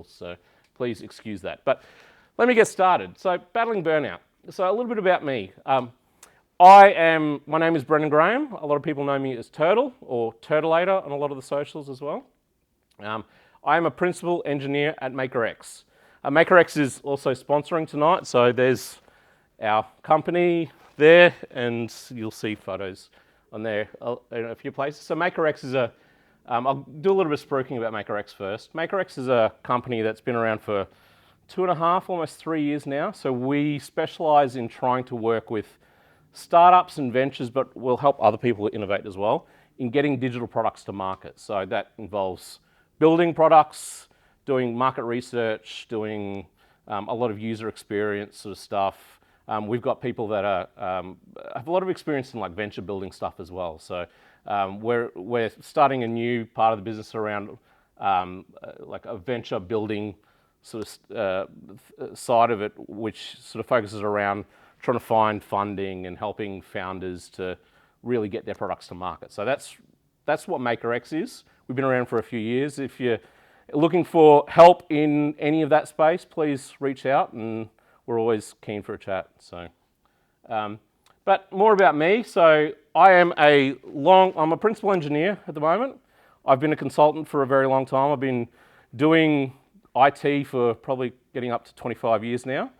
socials, so please excuse that. But let me get started. So, battling burnout. So, a little bit about me. My name is Brendan Graham. A lot of people know me as Turtle or Turtleator on a lot of the socials as well. I am a principal engineer at MakerX. MakerX is also sponsoring tonight, so there's our company there, and you'll see photos on there in a few places. So MakerX is I'll do a little bit of spruiking about MakerX first. MakerX is a company that's been around for 2.5, almost 3 years now. So we specialize in trying to work with startups and ventures, but we'll help other people innovate as well in getting digital products to market. So that involves building products, doing market research, doing a lot of user experience sort of stuff. We've got people that have a lot of experience in like venture building stuff as well. So we're starting a new part of the business around like a venture building sort of side of it, which sort of focuses around trying to find funding and helping founders to really get their products to market. So that's what MakerX is. We've been around for a few years. If you're looking for help in any of that space, please reach out, and we're always keen for a chat. So, but more about me. So I'm a principal engineer at the moment. I've been a consultant for a very long time. I've been doing IT for probably getting up to 25 years now.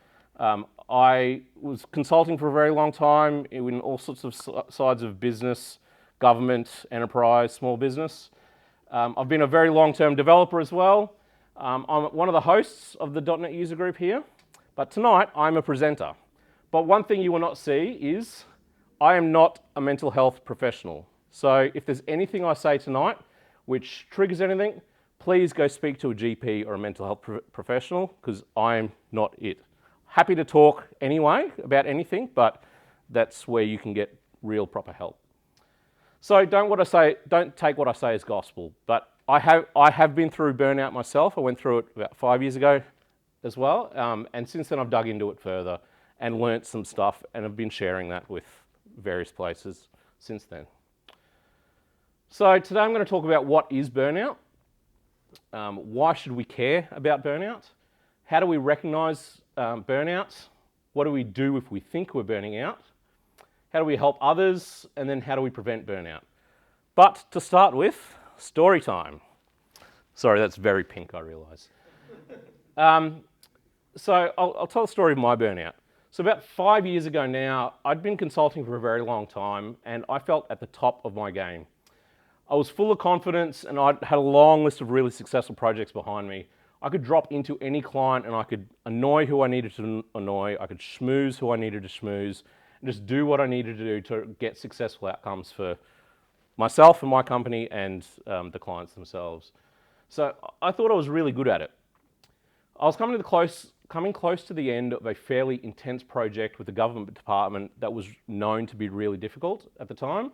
I was consulting for a very long time in all sorts of sides of business, government, enterprise, small business. I've been a very long-term developer as well. I'm one of the hosts of the .NET user group here, but tonight I'm a presenter. But one thing you will not see is I am not a mental health professional. So if there's anything I say tonight which triggers anything, please go speak to a GP or a mental health professional, because I'm not it. Happy to talk anyway about anything, but that's where you can get real proper help. So don't take what I say as gospel, but I have been through burnout myself. I went through it about 5 years ago as well, and since then I've dug into it further and learnt some stuff, and I've been sharing that with various places since then. So today I'm going to talk about what is burnout, why should we care about burnout, how do we recognise burnout, what do we do if we think we're burning out, how do we help others, and then how do we prevent burnout. But to start with, story time. Sorry, that's very pink, I realise. So I'll tell the story of my burnout. So about 5 years ago now, I'd been consulting for a very long time, and I felt at the top of my game. I was full of confidence, and I'd had a long list of really successful projects behind me. I could drop into any client and I could annoy who I needed to annoy, I could schmooze who I needed to schmooze, and just do what I needed to do to get successful outcomes for myself and my company and the clients themselves. So I thought I was really good at it. I was coming close to the end of a fairly intense project with a government department that was known to be really difficult at the time,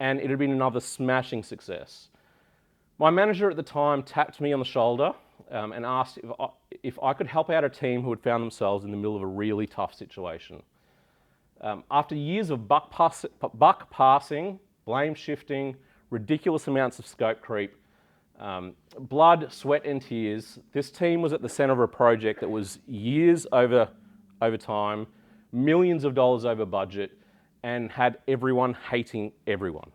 and it had been another smashing success. My manager at the time tapped me on the shoulder and asked if I could help out a team who had found themselves in the middle of a really tough situation. After years of buck passing, blame shifting, ridiculous amounts of scope creep, blood, sweat and tears, this team was at the centre of a project that was years over time, millions of dollars over budget, and had everyone hating everyone.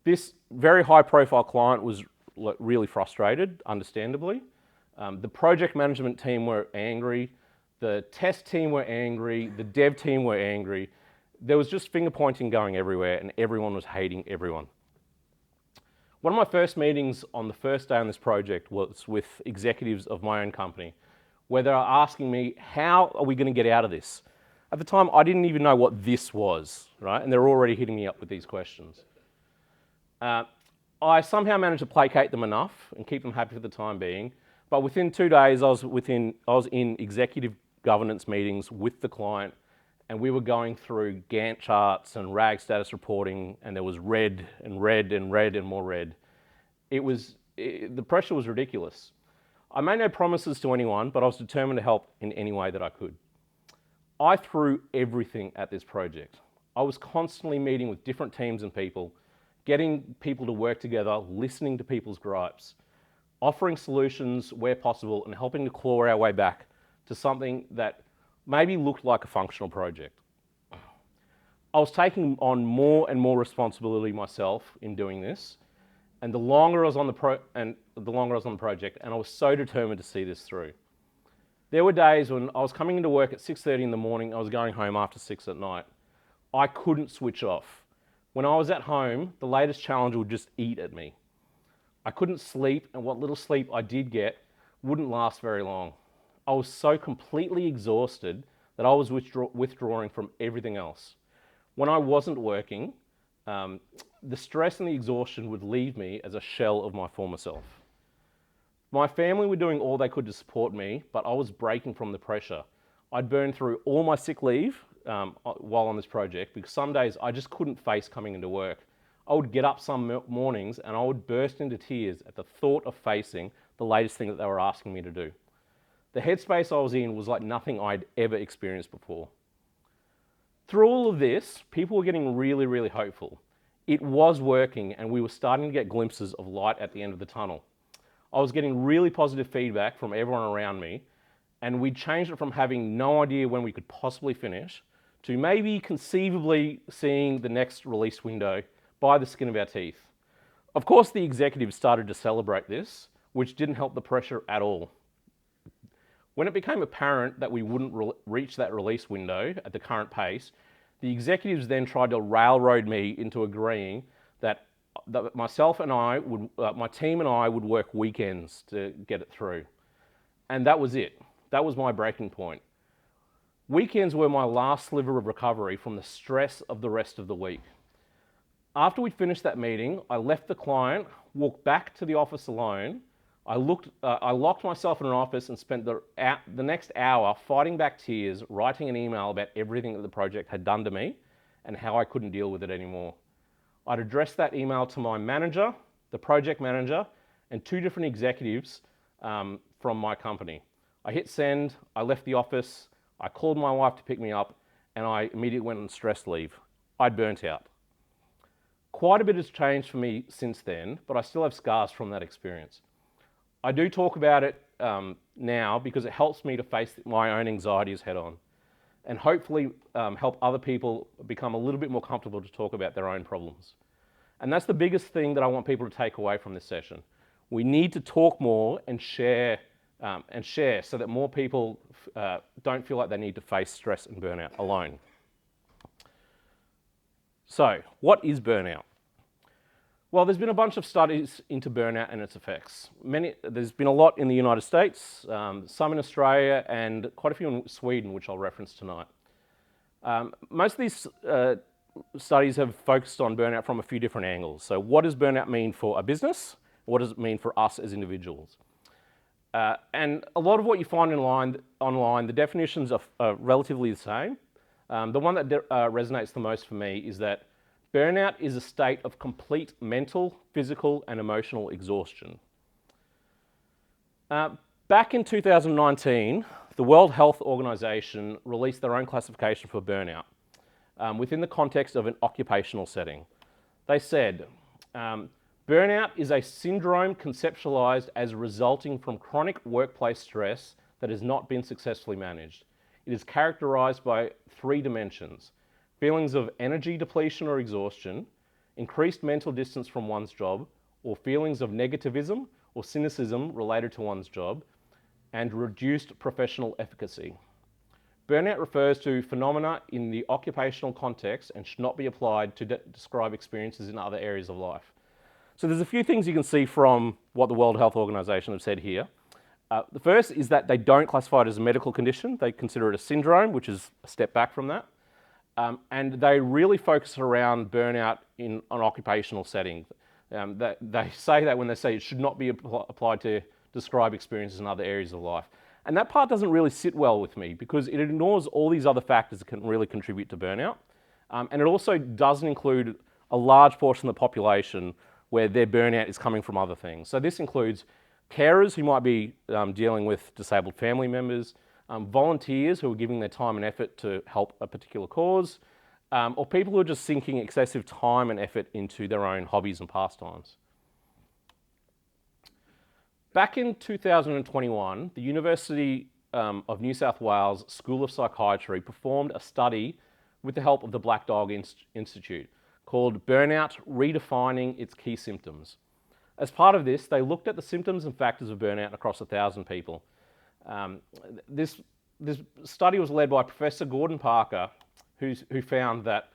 This very high profile client was really frustrated, understandably. The project management team were angry, the test team were angry, the dev team were angry. There was just finger pointing going everywhere, and everyone was hating everyone. One of my first meetings on the first day on this project was with executives of my own company, where they were asking me, how are we going to get out of this? At the time, I didn't even know what this was, right? And they're already hitting me up with these questions. I somehow managed to placate them enough and keep them happy for the time being, but within 2 days, I was in executive governance meetings with the client, and we were going through Gantt charts and RAG status reporting, and there was red and red and red and more red. The pressure was ridiculous. I made no promises to anyone, but I was determined to help in any way that I could. I threw everything at this project. I was constantly meeting with different teams and people, getting people to work together, listening to people's gripes. offering solutions where possible and helping to claw our way back to something that maybe looked like a functional project. I was taking on more and more responsibility myself in doing this, and the longer I was on the project, and I was so determined to see this through. There were days when I was coming into work at 6:30 in the morning, I was going home after 6 at night. I couldn't switch off. When I was at home, the latest challenge would just eat at me. I couldn't sleep, and what little sleep I did get wouldn't last very long. I was so completely exhausted that I was withdrawing from everything else. When I wasn't working, the stress and the exhaustion would leave me as a shell of my former self. My family were doing all they could to support me, but I was breaking from the pressure. I'd burned through all my sick leave while on this project because some days I just couldn't face coming into work. I would get up some mornings and I would burst into tears at the thought of facing the latest thing that they were asking me to do. The headspace I was in was like nothing I'd ever experienced before. Through all of this, people were getting really, really hopeful. It was working and we were starting to get glimpses of light at the end of the tunnel. I was getting really positive feedback from everyone around me, and we changed it from having no idea when we could possibly finish to maybe conceivably seeing the next release window by the skin of our teeth. Of course, the executives started to celebrate this, which didn't help the pressure at all. When it became apparent that we wouldn't reach that release window at the current pace, the executives then tried to railroad me into agreeing that myself and I would, my team and I would work weekends to get it through. And that was it. That was my breaking point. Weekends were my last sliver of recovery from the stress of the rest of the week. After we'd finished that meeting, I left the client, walked back to the office alone. I locked myself in an office and spent the next hour fighting back tears, writing an email about everything that the project had done to me and how I couldn't deal with it anymore. I'd addressed that email to my manager, the project manager, and 2 different executives from my company. I hit send, I left the office, I called my wife to pick me up, and I immediately went on stress leave. I'd burnt out. Quite a bit has changed for me since then, but I still have scars from that experience. I do talk about it now because it helps me to face my own anxieties head on and hopefully help other people become a little bit more comfortable to talk about their own problems. And that's the biggest thing that I want people to take away from this session. We need to talk more and share so that more people don't feel like they need to face stress and burnout alone. So, what is burnout? Well, there's been a bunch of studies into burnout and its effects. There's been a lot in the United States, some in Australia, and quite a few in Sweden, which I'll reference tonight. Most of these studies have focused on burnout from a few different angles. So what does burnout mean for a business? What does it mean for us as individuals? And a lot of what you find online, the definitions are relatively the same. The one that resonates the most for me is that burnout is a state of complete mental, physical, and emotional exhaustion. Back in 2019, the World Health Organization released their own classification for burnout within the context of an occupational setting. They said, burnout is a syndrome conceptualized as resulting from chronic workplace stress that has not been successfully managed. It is characterized by 3 dimensions: feelings of energy depletion or exhaustion, increased mental distance from one's job, or feelings of negativism or cynicism related to one's job, and reduced professional efficacy. Burnout refers to phenomena in the occupational context and should not be applied to describe experiences in other areas of life. So there's a few things you can see from what the World Health Organization have said here. The first is that they don't classify it as a medical condition. They consider it a syndrome, which is a step back from that. And they really focus around burnout in an occupational setting. They say that when they say it should not be applied to describe experiences in other areas of life. And that part doesn't really sit well with me because it ignores all these other factors that can really contribute to burnout. And it also doesn't include a large portion of the population where their burnout is coming from other things. So this includes carers who might be dealing with disabled family members, volunteers who are giving their time and effort to help a particular cause, or people who are just sinking excessive time and effort into their own hobbies and pastimes. back in 2021, the University of New South Wales School of Psychiatry performed a study with the help of the Black Dog Institute called Burnout: Redefining Its Key Symptoms. As part of this, they looked at the symptoms and factors of burnout across 1,000 people. This study was led by Professor Gordon Parker, who found that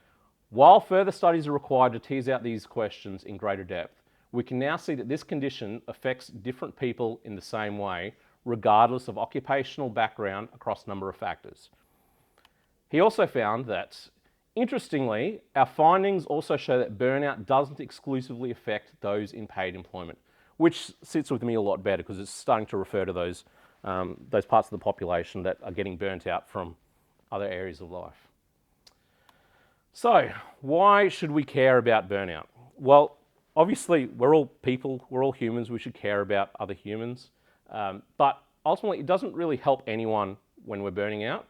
while further studies are required to tease out these questions in greater depth, we can now see that this condition affects different people in the same way, regardless of occupational background across a number of factors. He also found that, interestingly, our findings also show that burnout doesn't exclusively affect those in paid employment, which sits with me a lot better because it's starting to refer to those parts of the population that are getting burnt out from other areas of life. So, why should we care about burnout? Well, obviously, we're all people, we're all humans, we should care about other humans, but ultimately it doesn't really help anyone when we're burning out.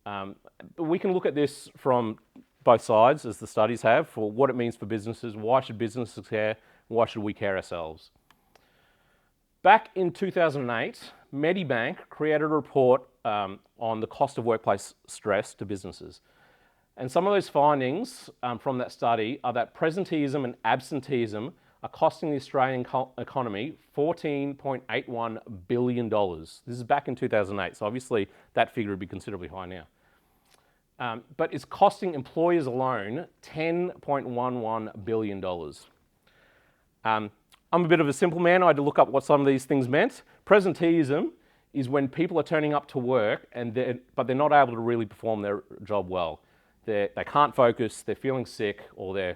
But we can look at this from both sides, as the studies have, for what it means for businesses. Why should businesses care? Why should we care ourselves? Back in 2008, Medibank created a report on the cost of workplace stress to businesses. And some of those findings from that study are that presenteeism and absenteeism are costing the Australian economy $14.81 billion. This is back in 2008, so obviously that figure would be considerably higher now. But it's costing employers alone $10.11 billion. I'm a bit of a simple man. I had to look up what some of these things meant. Presenteeism is when people are turning up to work but they're not able to really perform their job well. They can't focus, they're feeling sick, or they're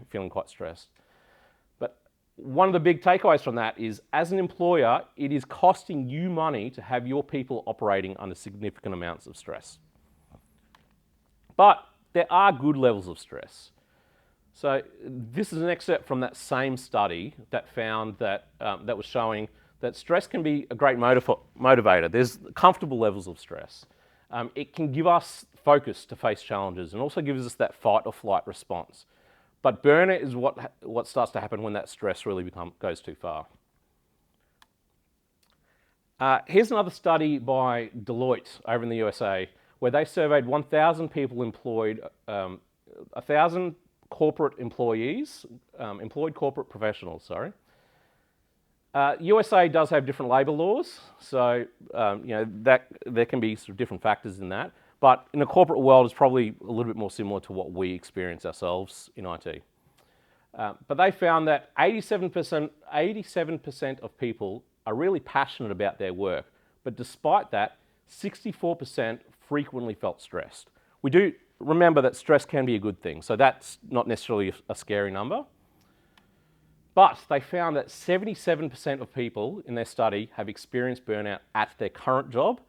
feeling quite stressed. But one of the big takeaways from that is, as an employer, it is costing you money to have your people operating under significant amounts of stress. But there are good levels of stress. So this is an excerpt from that same study that found that was showing that stress can be a great motivator. There's comfortable levels of stress. It can give us focus to face challenges and also gives us that fight or flight response. But burnout is what starts to happen when that stress really goes too far. Here's another study by Deloitte over in the USA, where they surveyed 1,000 people employed, 1,000 corporate employees, employed corporate professionals, sorry. USA does have different labour laws, so that there can be sort of different factors in that. But in the corporate world, it's probably a little bit more similar to what we experience ourselves in IT. But they found that 87% of people are really passionate about their work. But despite that, 64% frequently felt stressed. We do remember that stress can be a good thing, so that's not necessarily a scary number. But they found that 77% of people in their study have experienced burnout at their current job,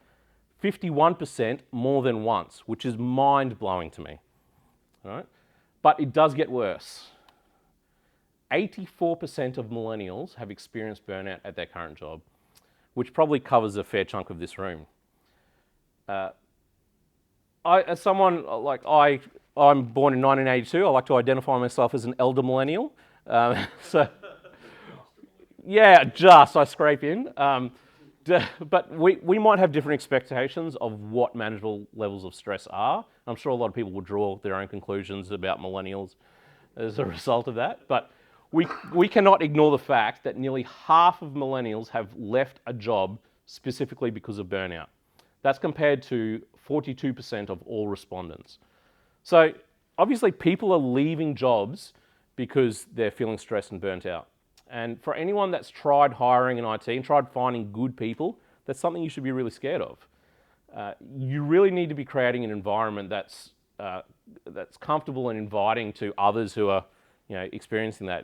51% more than once, which is mind-blowing to me. All right? But it does get worse. 84% of millennials have experienced burnout at their current job, which probably covers a fair chunk of this room. As someone I'm born in 1982. I like to identify myself as an elder millennial. So, yeah, I scrape in. But we might have different expectations of what manageable levels of stress are. I'm sure a lot of people will draw their own conclusions about millennials as a result of that. But we cannot ignore the fact that nearly half of millennials have left a job specifically because of burnout. That's compared to 42% of all respondents. So obviously people are leaving jobs because they're feeling stressed and burnt out. And for anyone that's tried hiring in IT and tried finding good people, that's something you should be really scared of. You really need to be creating an environment that's comfortable and inviting to others who are experiencing that.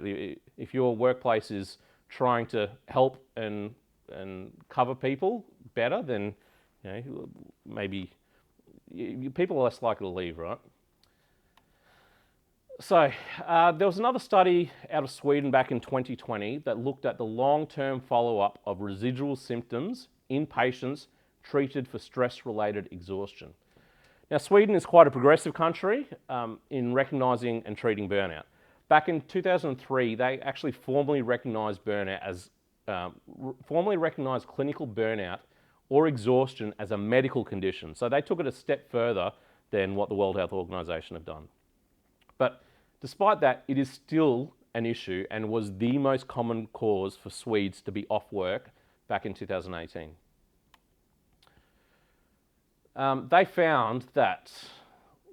If your workplace is trying to help and cover people better, then maybe people are less likely to leave, right? So there was another study out of Sweden back in 2020 that looked at the long-term follow-up of residual symptoms in patients treated for stress-related exhaustion. Now, Sweden is quite a progressive country in recognising and treating burnout. Back in 2003, they actually formally recognised burnout as formally recognised clinical burnout or exhaustion as a medical condition. So they took it a step further than what the World Health Organization have done. But despite that, it is still an issue and was the most common cause for Swedes to be off work back in 2018. They found that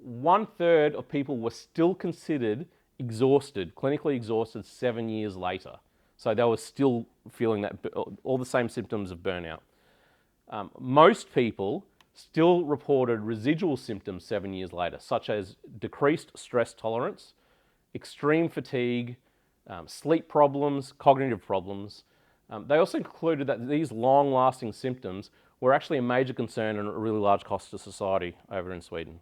1/3 of people were still considered exhausted, clinically exhausted 7 years later. So they were still feeling that, all the same symptoms of burnout. Most people still reported residual symptoms 7 years later, such as decreased stress tolerance, extreme fatigue, sleep problems, cognitive problems. They also concluded that these long-lasting symptoms were actually a major concern and a really large cost to society over in Sweden.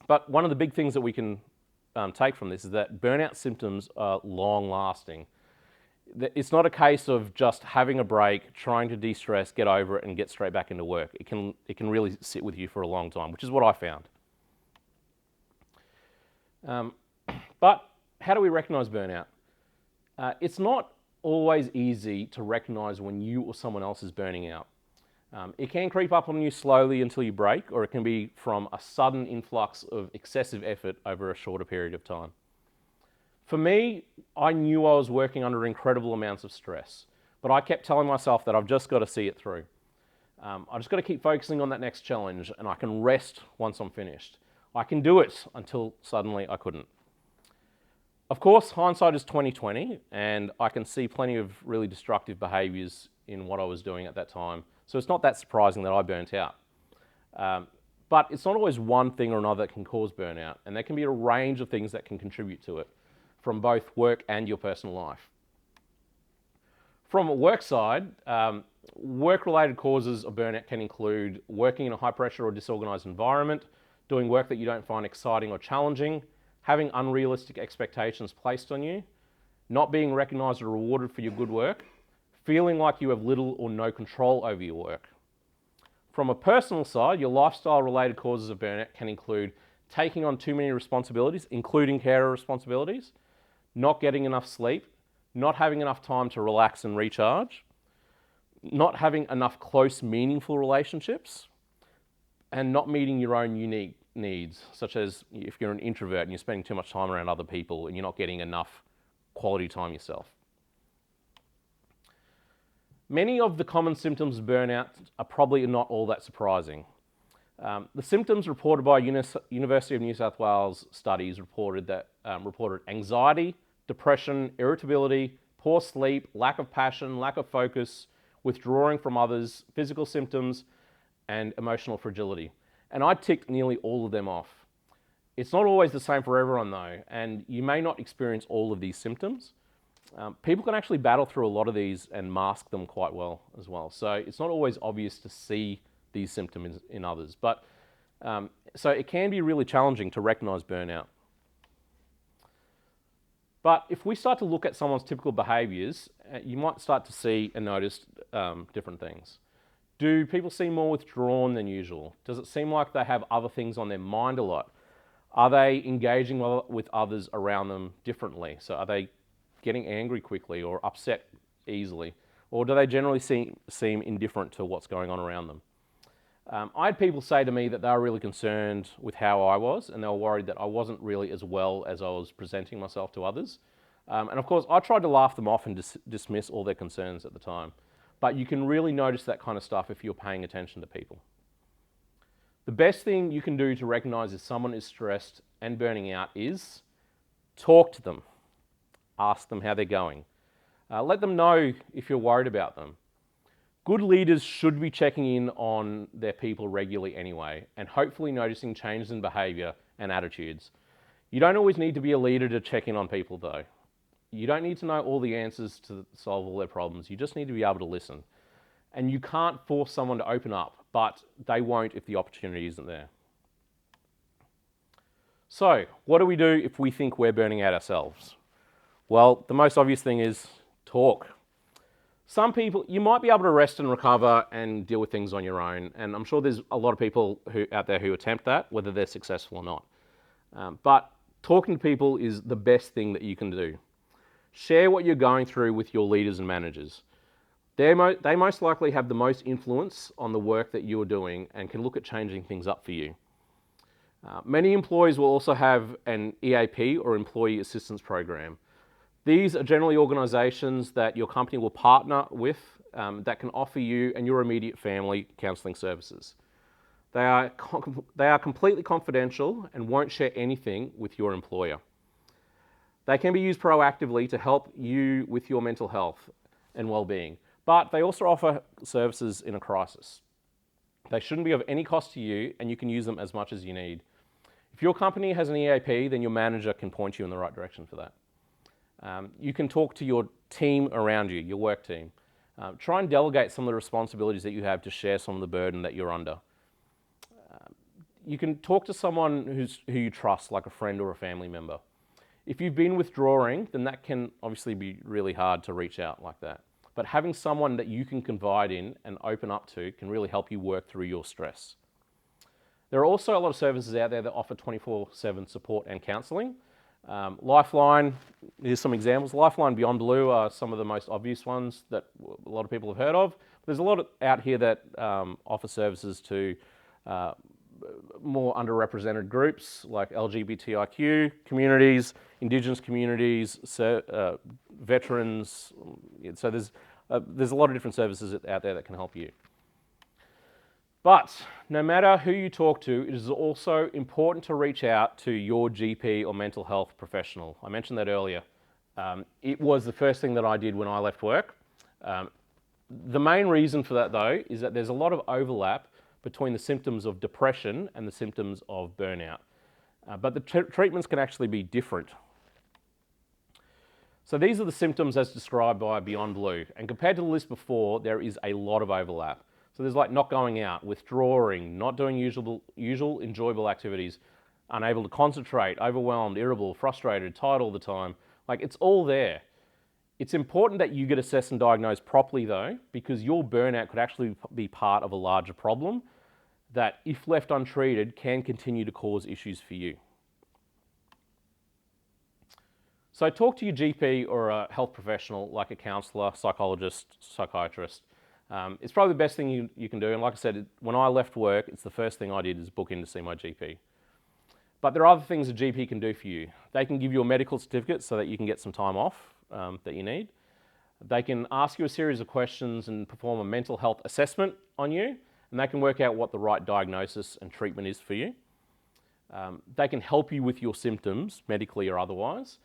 But one of the big things that we can take from this is that burnout symptoms are long-lasting. It's not a case of just having a break, trying to de-stress, get over it, and get straight back into work. It can really sit with you for a long time, which is what I found. But how do we recognise burnout? It's not always easy to recognise when you or someone else is burning out. It can creep up on you slowly until you break, or it can be from a sudden influx of excessive effort over a shorter period of time. For me, I knew I was working under incredible amounts of stress, but I kept telling myself that I've just got to see it through. I just got to keep focusing on that next challenge, and I can rest once I'm finished. I can do it, until suddenly I couldn't. Of course, hindsight is 20/20, and I can see plenty of really destructive behaviours in what I was doing at that time. So it's not that surprising that I burnt out. But it's not always one thing or another that can cause burnout, and there can be a range of things that can contribute to it, from both work and your personal life. From a work side, work-related causes of burnout can include working in a high-pressure or disorganised environment, doing work that you don't find exciting or challenging, having unrealistic expectations placed on you, not being recognised or rewarded for your good work, feeling like you have little or no control over your work. From a personal side, your lifestyle-related causes of burnout can include taking on too many responsibilities, including carer responsibilities, not getting enough sleep, not having enough time to relax and recharge, not having enough close, meaningful relationships, and not meeting your own unique needs, such as if you're an introvert and you're spending too much time around other people and you're not getting enough quality time yourself. Many of the common symptoms of burnout are probably not all that surprising. The symptoms reported by University of New South Wales studies reported anxiety, depression, irritability, poor sleep, lack of passion, lack of focus, withdrawing from others, physical symptoms, and emotional fragility. And I ticked nearly all of them off. It's not always the same for everyone though, and you may not experience all of these symptoms. People can actually battle through a lot of these and mask them quite well as well. So it's not always obvious to see these symptoms in others. But so it can be really challenging to recognise burnout. But if we start to look at someone's typical behaviours, you might start to see and notice different things. Do people seem more withdrawn than usual? Does it seem like they have other things on their mind a lot? Are they engaging with others around them differently? So are they getting angry quickly or upset easily? Or do they generally seem indifferent to what's going on around them? I had people say to me that they were really concerned with how I was, and they were worried that I wasn't really as well as I was presenting myself to others. And of course, I tried to laugh them off and dismiss all their concerns at the time. But you can really notice that kind of stuff if you're paying attention to people. The best thing you can do to recognise if someone is stressed and burning out is talk to them. Ask them how they're going. Let them know if you're worried about them. Good leaders should be checking in on their people regularly anyway, and hopefully noticing changes in behaviour and attitudes. You don't always need to be a leader to check in on people though. You don't need to know all the answers to solve all their problems. You just need to be able to listen. And you can't force someone to open up, but they won't if the opportunity isn't there. So, what do we do if we think we're burning out ourselves? Well, the most obvious thing is talk. Some people, you might be able to rest and recover and deal with things on your own. And I'm sure there's a lot of people out there who attempt that, whether they're successful or not. But talking to people is the best thing that you can do. Share what you're going through with your leaders and managers. They most likely have the most influence on the work that you're doing and can look at changing things up for you. Many employees will also have an EAP or Employee Assistance Program. These are generally organisations that your company will partner with that can offer you and your immediate family counselling services. They are completely confidential and won't share anything with your employer. They can be used proactively to help you with your mental health and well-being, but they also offer services in a crisis. They shouldn't be of any cost to you, and you can use them as much as you need. If your company has an EAP, then your manager can point you in the right direction for that. You can talk to your team around you, your work team. Try and delegate some of the responsibilities that you have to share some of the burden that you're under. You can talk to someone who you trust, like a friend or a family member. If you've been withdrawing, then that can obviously be really hard to reach out like that. But having someone that you can confide in and open up to can really help you work through your stress. There are also a lot of services out there that offer 24/7 support and counselling. Lifeline, here's some examples. Lifeline, Beyond Blue are some of the most obvious ones that a lot of people have heard of. There's a lot out here that offer services to more underrepresented groups like LGBTIQ communities, Indigenous communities, veterans. So there's a lot of different services out there that can help you. But no matter who you talk to, it is also important to reach out to your GP or mental health professional. I mentioned that earlier. It was the first thing that I did when I left work. The main reason for that, though, is that there's a lot of overlap between the symptoms of depression and the symptoms of burnout. But the treatments can actually be different. So these are the symptoms as described by Beyond Blue. And compared to the list before, there is a lot of overlap. So there's like not going out, withdrawing, not doing usual enjoyable activities, unable to concentrate, overwhelmed, irritable, frustrated, tired all the time. Like, it's all there. It's important that you get assessed and diagnosed properly, though, because your burnout could actually be part of a larger problem that, if left untreated, can continue to cause issues for you. So talk to your GP or a health professional like a counsellor, psychologist, psychiatrist. It's probably the best thing you can do. And like I said, when I left work, it's the first thing I did is book in to see my GP. But there are other things a GP can do for you. They can give you a medical certificate so that you can get some time off that you need. They can ask you a series of questions and perform a mental health assessment on you, and they can work out what the right diagnosis and treatment is for you. They can help you with your symptoms, medically or otherwise.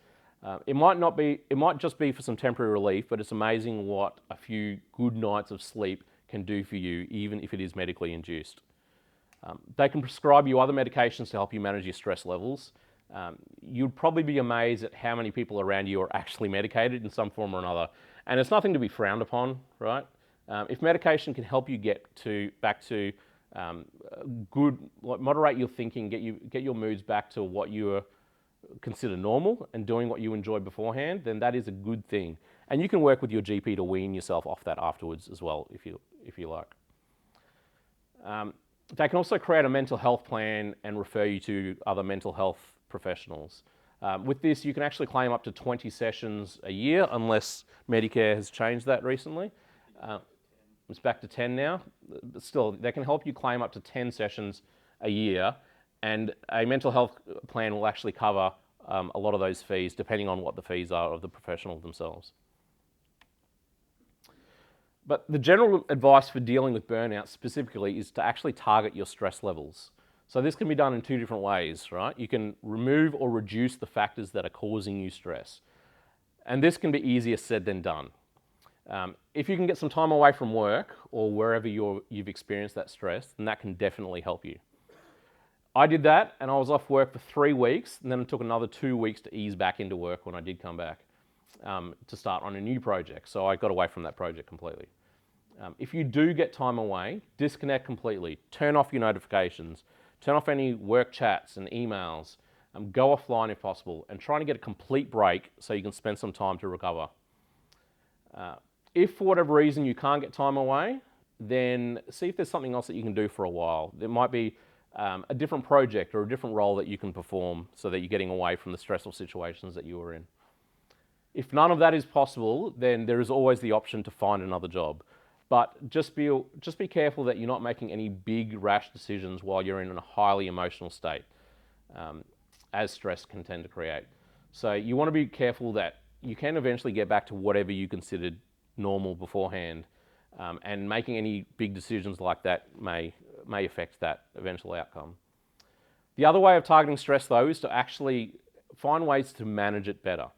It might just be for some temporary relief, but it's amazing what a few good nights of sleep can do for you, even if it is medically induced. They can prescribe you other medications to help you manage your stress levels. You'd probably be amazed at how many people around you are actually medicated in some form or another. And it's nothing to be frowned upon, right? If medication can help you get back to good, moderate your thinking, get your moods back to what you consider normal and doing what you enjoyed beforehand, then that is a good thing. And you can work with your GP to wean yourself off that afterwards as well, if you like. They can also create a mental health plan and refer you to other mental health professionals. With this, you can actually claim up to 20 sessions a year, unless Medicare has changed that recently. It's back to 10 now, but still, they can help you claim up to 10 sessions a year, and a mental health plan will actually cover a lot of those fees, depending on what the fees are of the professional themselves. But the general advice for dealing with burnout specifically is to actually target your stress levels. So this can be done in two different ways, right? You can remove or reduce the factors that are causing you stress. And this can be easier said than done. If you can get some time away from work or wherever you've experienced that stress, then that can definitely help you. I did that, and I was off work for 3 weeks, and then it took another 2 weeks to ease back into work when I did come back to start on a new project. So I got away from that project completely. If you do get time away, disconnect completely. Turn off your notifications. Turn off any work chats and emails. Go offline if possible, and try to get a complete break so you can spend some time to recover. If for whatever reason you can't get time away, then see if there's something else that you can do for a while. There might be a different project or a different role that you can perform so that you're getting away from the stressful situations that you were in. If none of that is possible, then there is always the option to find another job. But just be careful that you're not making any big rash decisions while you're in a highly emotional state, as stress can tend to create. So you want to be careful that you can eventually get back to whatever you considered normal beforehand, and making any big decisions like that may affect that eventual outcome. The other way of targeting stress, though, is to actually find ways to manage it better.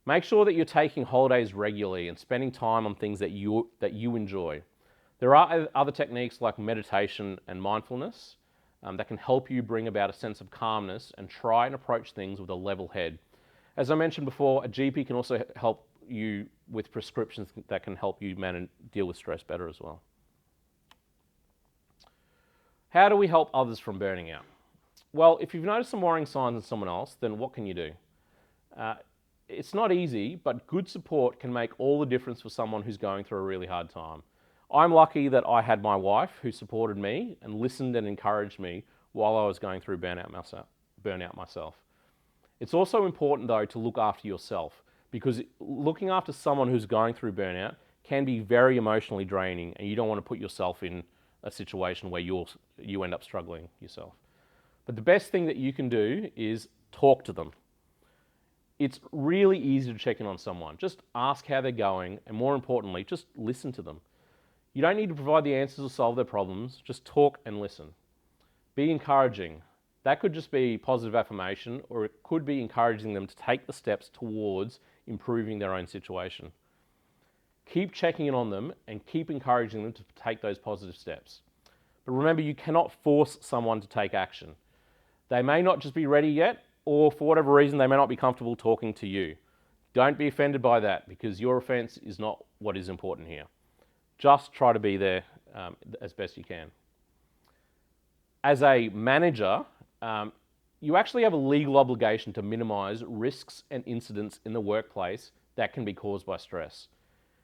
Make sure that you're taking holidays regularly and spending time on things that you enjoy. There are other techniques like meditation and mindfulness that can help you bring about a sense of calmness and try and approach things with a level head. As I mentioned before, a GP can also help you with prescriptions that can help you deal with stress better as well. How do we help others from burning out? Well, if you've noticed some worrying signs in someone else, then what can you do? It's not easy, but good support can make all the difference for someone who's going through a really hard time. I'm lucky that I had my wife who supported me and listened and encouraged me while I was going through burnout myself. It's also important, though, to look after yourself, because looking after someone who's going through burnout can be very emotionally draining, and you don't want to put yourself in a situation where you end up struggling yourself. But the best thing that you can do is talk to them. It's really easy to check in on someone. Just ask how they're going, and more importantly, just listen to them. You don't need to provide the answers or solve their problems, just talk and listen. Be encouraging. That could just be positive affirmation, or it could be encouraging them to take the steps towards improving their own situation. Keep checking in on them and keep encouraging them to take those positive steps. But remember, you cannot force someone to take action. They may not just be ready yet, or for whatever reason, they may not be comfortable talking to you. Don't be offended by that, because your offense is not what is important here. Just try to be there as best you can. As a manager, you actually have a legal obligation to minimize risks and incidents in the workplace that can be caused by stress.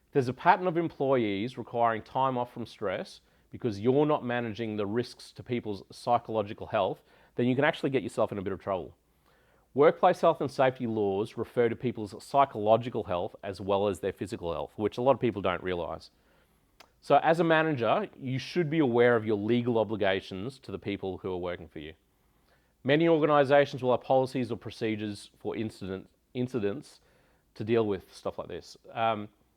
If there's a pattern of employees requiring time off from stress because you're not managing the risks to people's psychological health, then you can actually get yourself in a bit of trouble. Workplace health and safety laws refer to people's psychological health as well as their physical health, which a lot of people don't realize. So as a manager, you should be aware of your legal obligations to the people who are working for you. Many organizations will have policies or procedures for incidents to deal with stuff like this.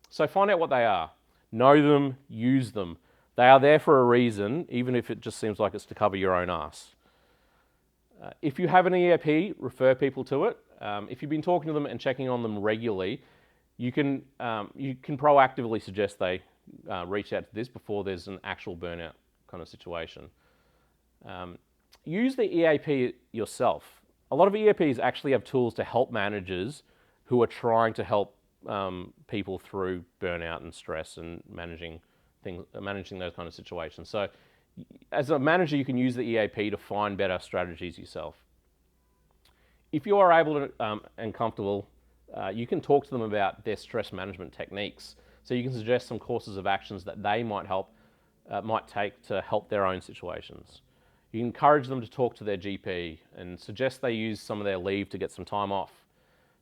So find out what they are. Know them, use them. They are there for a reason, even if it just seems like it's to cover your own ass. If you have an EAP, refer people to it. If you've been talking to them and checking on them regularly, you can proactively suggest they reach out to this before there's an actual burnout kind of situation. Use the EAP yourself. A lot of EAPs actually have tools to help managers who are trying to help people through burnout and stress and managing those kind of situations. So as a manager, you can use the EAP to find better strategies yourself. If you are able to and comfortable, you can talk to them about their stress management techniques. So you can suggest some courses of actions that they might take to help their own situations. You can encourage them to talk to their GP and suggest they use some of their leave to get some time off.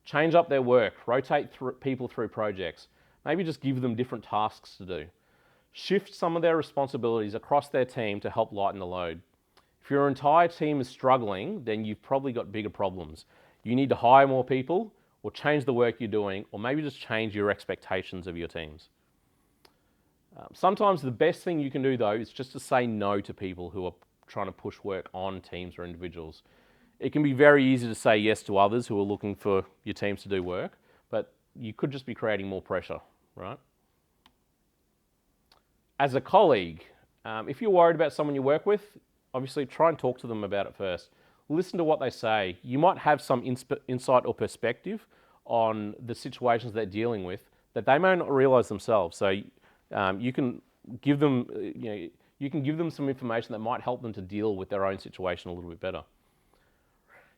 Change up their work, rotate people through projects. Maybe just give them different tasks to do. Shift some of their responsibilities across their team to help lighten the load. If your entire team is struggling, then you've probably got bigger problems. You need to hire more people, or change the work you're doing, or maybe just change your expectations of your teams. Sometimes the best thing you can do, though, is just to say no to people who are trying to push work on teams or individuals. It can be very easy to say yes to others who are looking for your teams to do work, but you could just be creating more pressure, right? As a colleague, if you're worried about someone you work with, obviously try and talk to them about it first. Listen to what they say. You might have some insight or perspective on the situations they're dealing with that they may not realize themselves. So you can give them, some information that might help them to deal with their own situation a little bit better.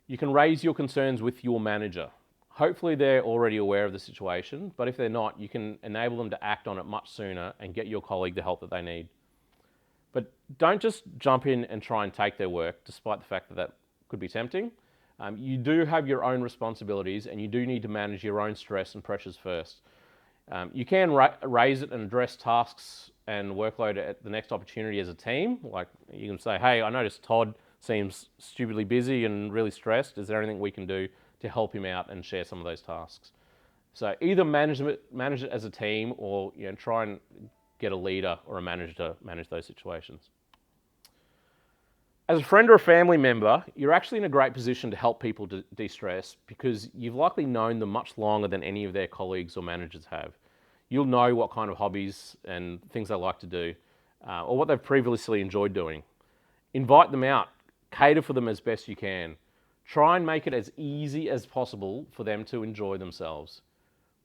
You can raise your concerns with your manager. Hopefully they're already aware of the situation, but if they're not, you can enable them to act on it much sooner and get your colleague the help that they need. But don't just jump in and try and take their work, despite the fact that that could be tempting. You do have your own responsibilities and you do need to manage your own stress and pressures first. You can raise it and address tasks and workload at the next opportunity as a team. Like you can say, hey, I noticed Todd seems stupidly busy and really stressed. Is there anything we can do to help him out and share some of those tasks? So either manage it as a team, or try and get a leader or a manager to manage those situations. As a friend or a family member, you're actually in a great position to help people de-stress because you've likely known them much longer than any of their colleagues or managers have. You'll know what kind of hobbies and things they like to do, or what they've previously enjoyed doing. Invite them out, cater for them as best you can. Try and make it as easy as possible for them to enjoy themselves.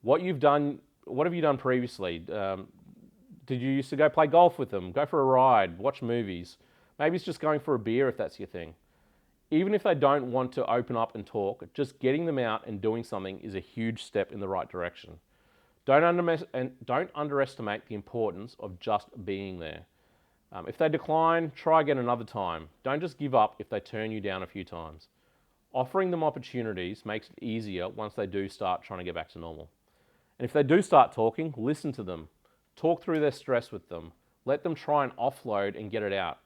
What have you done previously? Did you used to go play golf with them, go for a ride, watch movies? Maybe it's just going for a beer if that's your thing. Even if they don't want to open up and talk, just getting them out and doing something is a huge step in the right direction. Don't underestimate the importance of just being there. If they decline, try again another time. Don't just give up if they turn you down a few times. Offering them opportunities makes it easier once they do start trying to get back to normal. And if they do start talking, listen to them. Talk through their stress with them. Let them try and offload and get it out.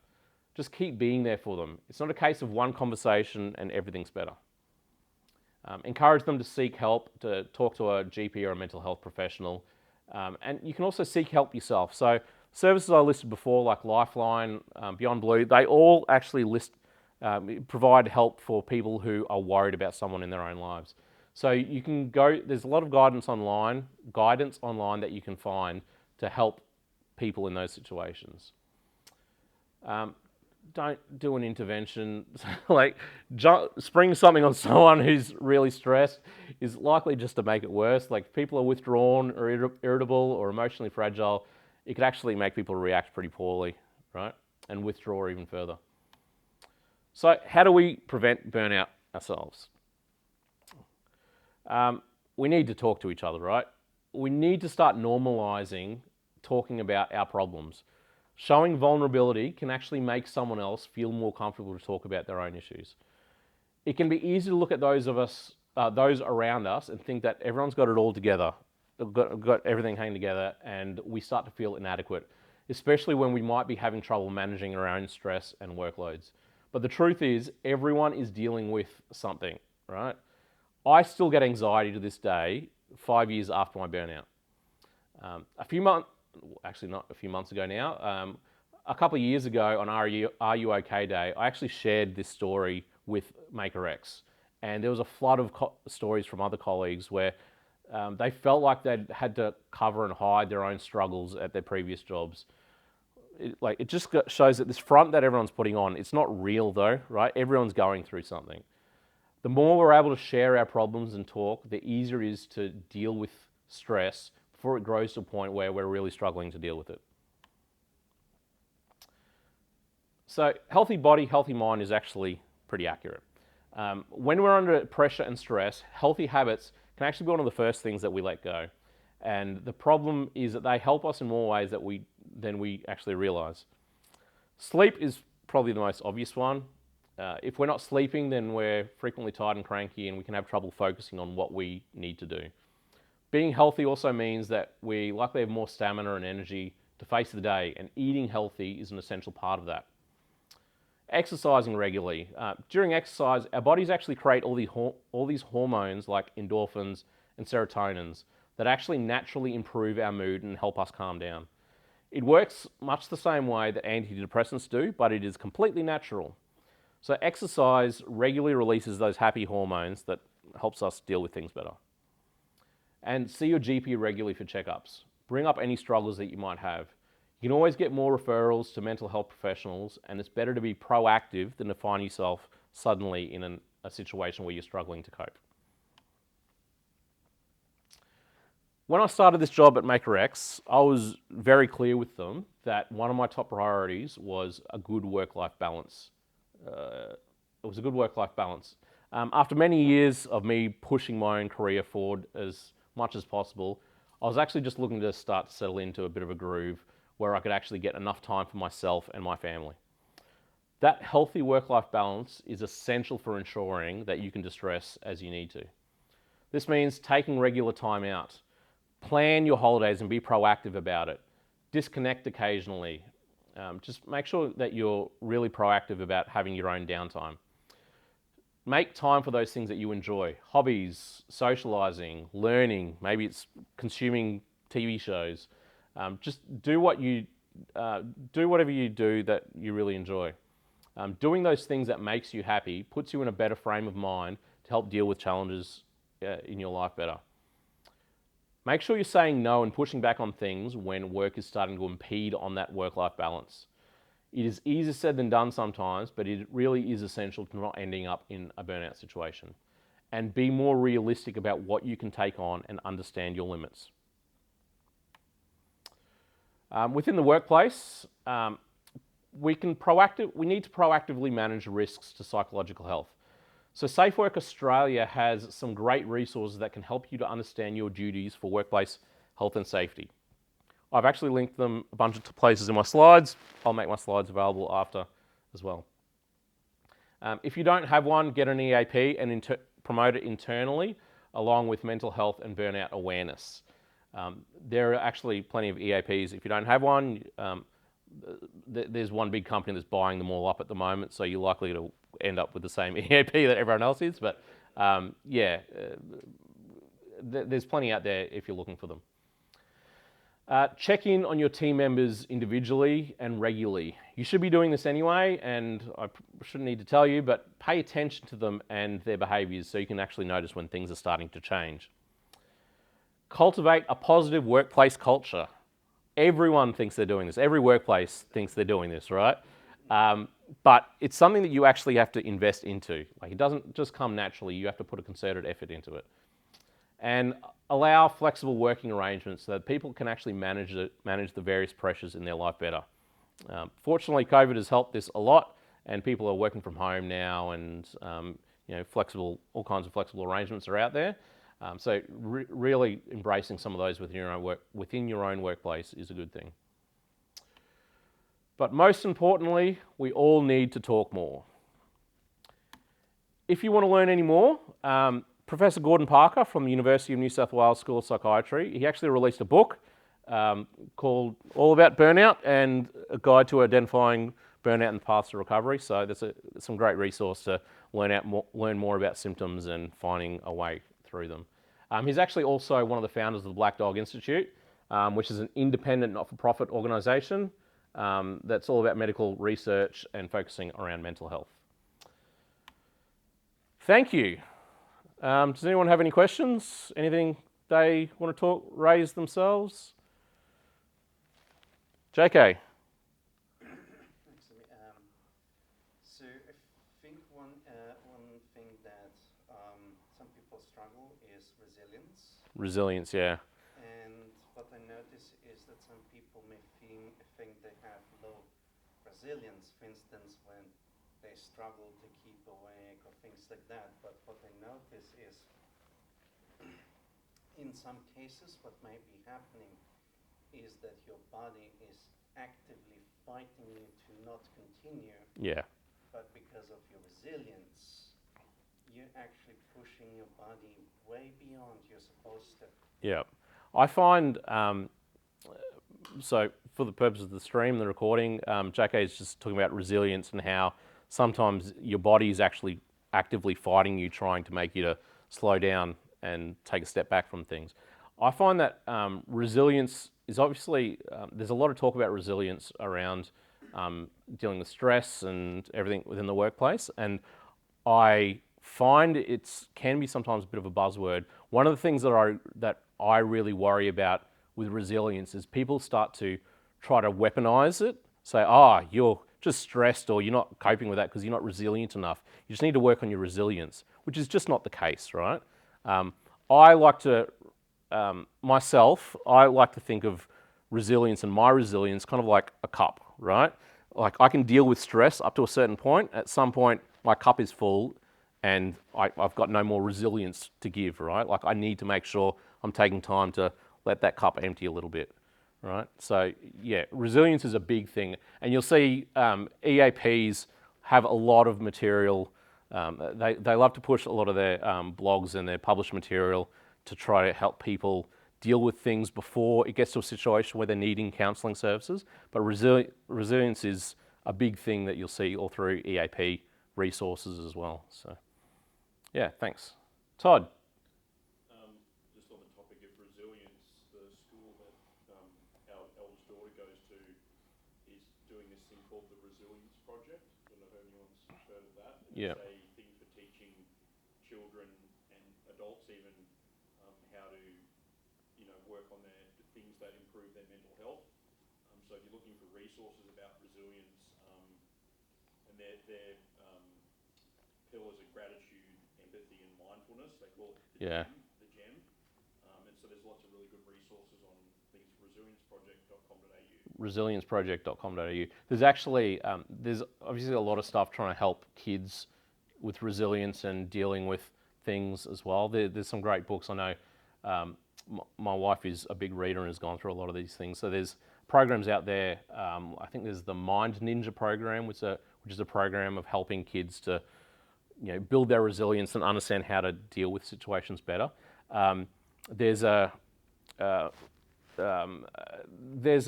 Just keep being there for them. It's not a case of one conversation and everything's better. Encourage them to seek help, to talk to a GP or a mental health professional. And you can also seek help yourself. So services I listed before, like Lifeline, Beyond Blue, they all actually provide help for people who are worried about someone in their own lives. So you can go, there's a lot of guidance online that you can find to help people in those situations. Don't do an intervention. Like spring something on someone who's really stressed is likely just to make it worse. Like if people are withdrawn or irritable or emotionally fragile, it could actually make people react pretty poorly, right? And withdraw even further. So how do we prevent burnout ourselves? We need to talk to each other, right? We need to start normalizing talking about our problems. Showing vulnerability can actually make someone else feel more comfortable to talk about their own issues. It can be easy to look at those around us and think that everyone's got it all together, got everything hanging together, and we start to feel inadequate, especially when we might be having trouble managing our own stress and workloads. But the truth is, everyone is dealing with something, right? I still get anxiety to this day, 5 years after my burnout. Not a few months ago now, a couple of years ago on Are You OK Day, I actually shared this story with MakerX. And there was a flood of stories from other colleagues where they felt like they'd had to cover and hide their own struggles at their previous jobs. It just shows that this front that everyone's putting on, it's not real though, right? Everyone's going through something. The more we're able to share our problems and talk, the easier it is to deal with stress before it grows to a point where we're really struggling to deal with it. So healthy body, healthy mind is actually pretty accurate. When we're under pressure and stress, healthy habits can actually be one of the first things that we let go. And the problem is that they help us in more ways than we actually realize. Sleep is probably the most obvious one. If we're not sleeping, then we're frequently tired and cranky and we can have trouble focusing on what we need to do. Being healthy also means that we likely have more stamina and energy to face the day, and eating healthy is an essential part of that. Exercising regularly. During exercise, our bodies actually create all these hormones like endorphins and serotonins that actually naturally improve our mood and help us calm down. It works much the same way that antidepressants do, but it is completely natural. So exercise regularly releases those happy hormones that helps us deal with things better. And see your GP regularly for checkups. Bring up any struggles that you might have. You can always get more referrals to mental health professionals, and it's better to be proactive than to find yourself suddenly in a situation where you're struggling to cope. When I started this job at MakerX, I was very clear with them that one of my top priorities was a good work-life balance. After many years of me pushing my own career forward as much as possible, I was actually just looking to start to settle into a bit of a groove where I could actually get enough time for myself and my family. That healthy work-life balance is essential for ensuring that you can distress as you need to. This means taking regular time out. Plan your holidays and be proactive about it. Disconnect occasionally. Just make sure that you're really proactive about having your own downtime. Make time for those things that you enjoy. Hobbies, socializing, learning, maybe it's consuming TV shows. Just do whatever you do that you really enjoy. Doing those things that makes you happy puts you in a better frame of mind to help deal with challenges in your life better. Make sure you're saying no and pushing back on things when work is starting to impede on that work-life balance. It is easier said than done sometimes, but it really is essential to not ending up in a burnout situation. And be more realistic about what you can take on and understand your limits. Within the workplace, we need to proactively manage risks to psychological health. So Safe Work Australia has some great resources that can help you to understand your duties for workplace health and safety. I've actually linked them a bunch of places in my slides. I'll make my slides available after as well. If you don't have one, get an EAP and promote it internally along with mental health and burnout awareness. There are actually plenty of EAPs. If you don't have one, there's one big company that's buying them all up at the moment, so you're likely to end up with the same EAP that everyone else is. But there's plenty out there if you're looking for them. Check in on your team members individually and regularly. You should be doing this anyway, and I shouldn't need to tell you, but pay attention to them and their behaviours so you can actually notice when things are starting to change. Cultivate a positive workplace culture. Everyone thinks they're doing this. Every workplace thinks they're doing this, right? But it's something that you actually have to invest into. Like, it doesn't just come naturally. You have to put a concerted effort into it. And allow flexible working arrangements so that people can actually manage the various pressures in their life better. Fortunately, COVID has helped this a lot, and people are working from home now, and all kinds of flexible arrangements are out there. So really embracing some of those within your own workplace is a good thing. But most importantly, we all need to talk more. If you want to learn any more, Professor Gordon Parker from the University of New South Wales School of Psychiatry, he actually released a book called All About Burnout and a guide to identifying burnout and paths to recovery. So there's some great resource to learn more about symptoms and finding a way through them. He's actually also one of the founders of the Black Dog Institute, which is an independent not-for-profit organisation that's all about medical research and focusing around mental health. Thank you. Does anyone have any questions? Anything they want to raise themselves? JK. So I think one thing that some people struggle is resilience. Resilience, yeah. And what I notice is that some people may think they have low resilience, for instance, when they struggle to keep awake or things like that. But what I notice is, in some cases, what might be happening is that your body is actively fighting you to not continue. Yeah. But because of your resilience, you're actually pushing your body way beyond you're supposed to. Yeah. I find, so for the purpose of the stream, the recording, JK is just talking about resilience and how sometimes your body is actually actively fighting you, trying to make you to slow down and take a step back from things. I find that resilience is obviously, there's a lot of talk about resilience around dealing with stress and everything within the workplace, and I find it can be sometimes a bit of a buzzword. One of the things that I really worry about with resilience is people start to try to weaponize it, say, you're just stressed or you're not coping with that because you're not resilient enough. You just need to work on your resilience, which is just not the case, right? I like to think of resilience and my resilience kind of like a cup, right? Like, I can deal with stress up to a certain point. At some point, my cup is full and I've got no more resilience to give, right? Like, I need to make sure I'm taking time to let that cup empty a little bit, right? So yeah, resilience is a big thing. And you'll see EAPs have a lot of material. They love to push a lot of their blogs and their published material to try to help people deal with things before it gets to a situation where they're needing counselling services. But resilience is a big thing that you'll see all through EAP resources as well. So, yeah, thanks. Todd. Just on the topic of resilience, the school that our eldest daughter goes to is doing this thing called the Resilience Project. I don't know if anyone's heard of that. Yeah. It's a thing for teaching children and adults even how to, work on their things that improve their mental health. So if you're looking for resources about resilience, and their pillars are gratitude, empathy, and mindfulness, they call it the GEM. And so there's lots of really good resources on things, resilienceproject.com.au. Resilienceproject.com.au. There's actually, there's obviously a lot of stuff trying to help kids with resilience and dealing with things as well. There's some great books. I know my wife is a big reader and has gone through a lot of these things. So there's programs out there. I think there's the Mind Ninja program, which is a program of helping kids to build their resilience and understand how to deal with situations better. There's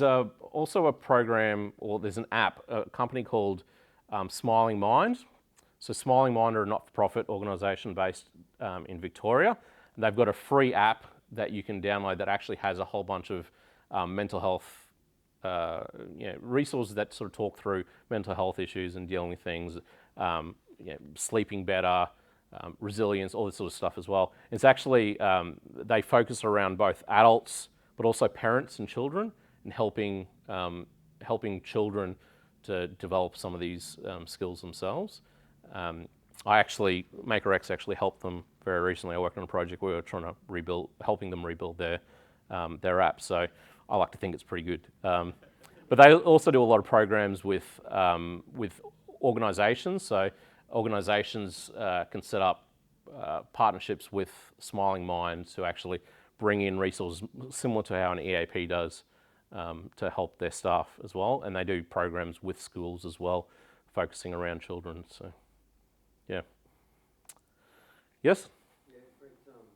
also a program, or there's an app, a company called Smiling Mind. So Smiling Mind are a not-for-profit organisation based in Victoria. And they've got a free app that you can download that actually has a whole bunch of mental health resources that sort of talk through mental health issues and dealing with things, sleeping better, resilience, all this sort of stuff as well. It's actually, they focus around both adults but also parents and children, and helping children to develop some of these skills themselves. MakerX actually helped them very recently. I worked on a project where we were trying to helping them rebuild their app. So I like to think it's pretty good. But they also do a lot of programs with organisations. So organisations can set up partnerships with Smiling Mind to actually bring in resources similar to how an EAP does to help their staff as well. And they do programs with schools as well, focusing around children. So, yeah. Yes? Yeah, great presentation.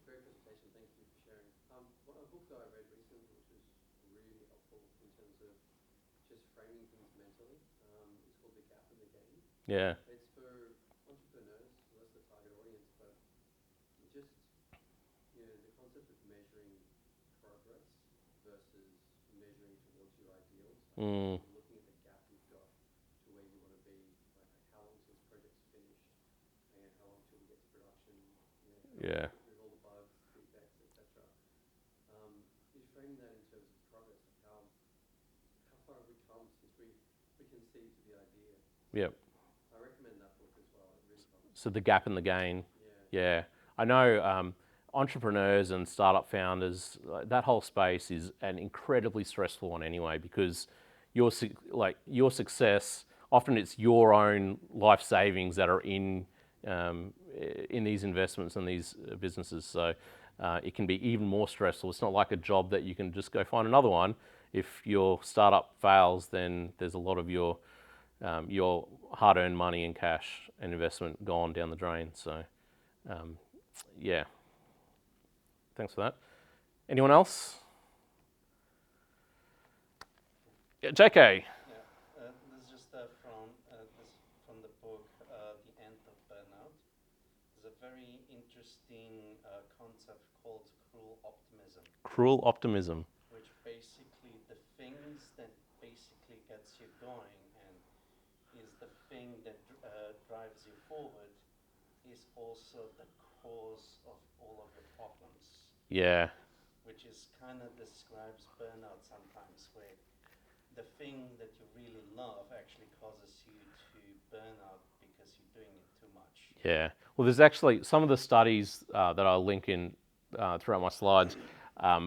Thank you for sharing. One of the books that I read recently, which was really helpful in terms of just framing things mentally, is called The Gap in the Game. Yeah. It's for entrepreneurs, so that's the target audience, but it just, the concept of measuring progress versus measuring towards your ideals. Looking at the gap you've got to where you want to be, like how long till this project's finished, and how long till we get to production, Yeah. with all the bugs, defects, etc. You're framing that in terms of progress, like how far have we come since we conceived the idea. Yep. I recommend that book as well. It really helps. So The Gap in the Game. Yeah. Yeah. I know entrepreneurs and startup founders, that whole space is an incredibly stressful one anyway, because your success, often it's your own life savings that are in these investments and these businesses. So it can be even more stressful. It's not like a job that you can just go find another one. If your startup fails, then there's a lot of your hard-earned money and cash and investment gone down the drain. So, yeah. Thanks for that. Anyone else? Yeah, JK. Yeah, this is just from the book The End of Burnout. There's a very interesting concept called cruel optimism. Cruel optimism. Which basically the things that basically gets you going and is the thing that drives you forward is also the cause of all of your problems. Yeah. Which is kind of describes burnout sometimes, where the thing that you really love actually causes you to burn out because you're doing it too much. Yeah. Well, there's actually some of the studies that I'll link in throughout my slides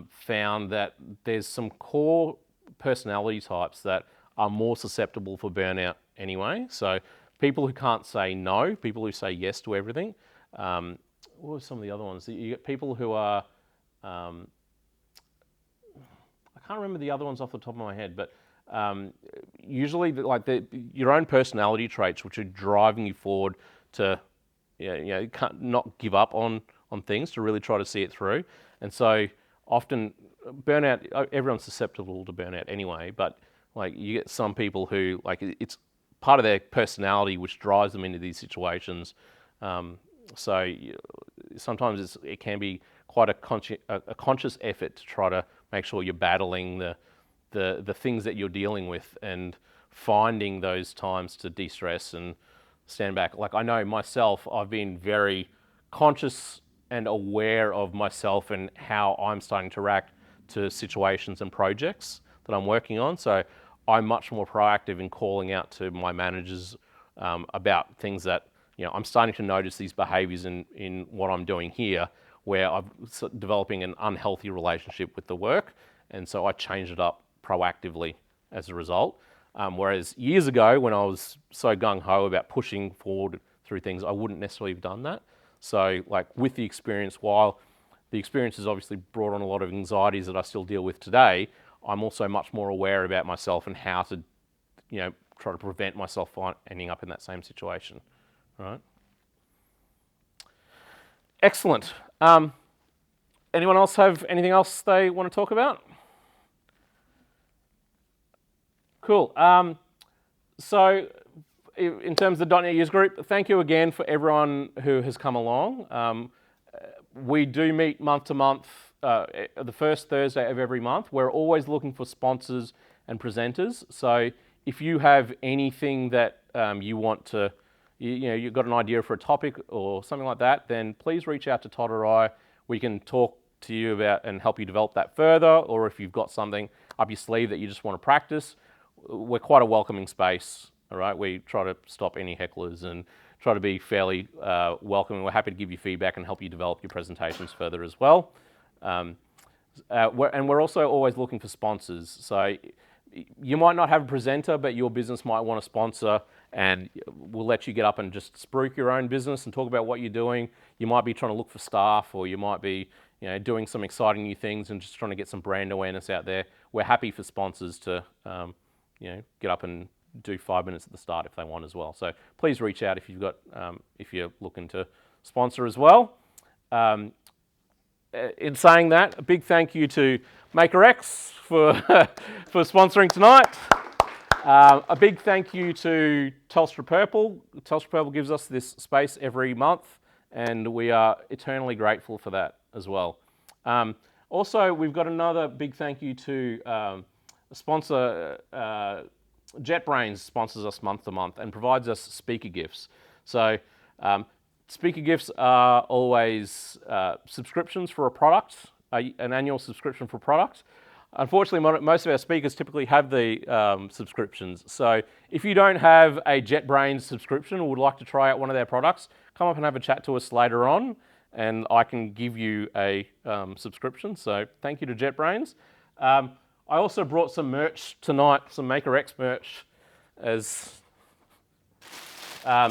found that there's some core personality types that are more susceptible for burnout anyway. So people who can't say no, people who say yes to everything. What were some of the other ones? You get people who are, I can't remember the other ones off the top of my head, but usually your own personality traits, which are driving you forward to, you can't not give up on things, to really try to see it through. And so often burnout, everyone's susceptible to burnout anyway, but like you get some people who like it's part of their personality which drives them into these situations. Sometimes it can be quite a conscious effort to try to make sure you're battling the things that you're dealing with and finding those times to de-stress and stand back. Like I know myself, I've been very conscious and aware of myself and how I'm starting to react to situations and projects that I'm working on. So I'm much more proactive in calling out to my managers about things that, I'm starting to notice these behaviours in what I'm doing here, where I'm developing an unhealthy relationship with the work. And so I change it up proactively as a result. Whereas years ago, when I was so gung-ho about pushing forward through things, I wouldn't necessarily have done that. So like with the experience, while the experience has obviously brought on a lot of anxieties that I still deal with today, I'm also much more aware about myself and how to, try to prevent myself from ending up in that same situation. All right. Excellent. Anyone else have anything else they want to talk about? Cool. So in terms of the .NET User Group, thank you again for everyone who has come along. We do meet month to month, the first Thursday of every month. We're always looking for sponsors and presenters. So if you have anything that you want to, you've got an idea for a topic or something like that, then please reach out to Todd or I. We can talk to you about and help you develop that further. Or if you've got something up your sleeve that you just want to practice, we're quite a welcoming space. All right, we try to stop any hecklers and try to be fairly welcoming. We're happy to give you feedback and help you develop your presentations further as well. And we're also always looking for sponsors. So you might not have a presenter, but your business might want a sponsor, and we'll let you get up and just spruik your own business and talk about what you're doing. You might be trying to look for staff, or you might be doing some exciting new things and just trying to get some brand awareness out there. We're happy for sponsors to get up and do 5 minutes at the start if they want as well. So please reach out if you've got if you're looking to sponsor as well. In saying that, a big thank you to MakerX for for sponsoring tonight. A big thank you to Telstra Purple. Telstra Purple gives us this space every month, and we are eternally grateful for that as well. Also, we've got another big thank you to a sponsor. JetBrains sponsors us month to month and provides us speaker gifts. So speaker gifts are always subscriptions for a product, an annual subscription for a product. Unfortunately, most of our speakers typically have the subscriptions. So if you don't have a JetBrains subscription or would like to try out one of their products, come up and have a chat to us later on, and I can give you a subscription. So thank you to JetBrains. I also brought some merch tonight, some MakerX merch.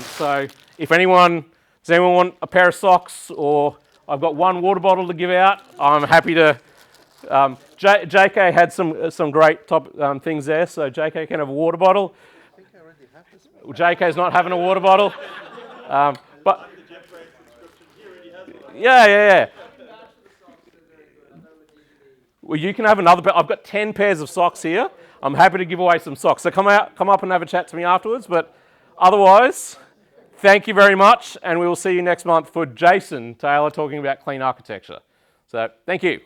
So if does anyone want a pair of socks, or I've got one water bottle to give out, I'm happy to. JK had some great top things there, so JK can have a water bottle. I think I already have this one. JK's not having a water bottle. But yeah. Well, you can have another pair. I've got 10 pairs of socks here. I'm happy to give away some socks. So come up and have a chat to me afterwards. But otherwise, thank you very much, and we will see you next month for Jason Taylor talking about clean architecture. So thank you.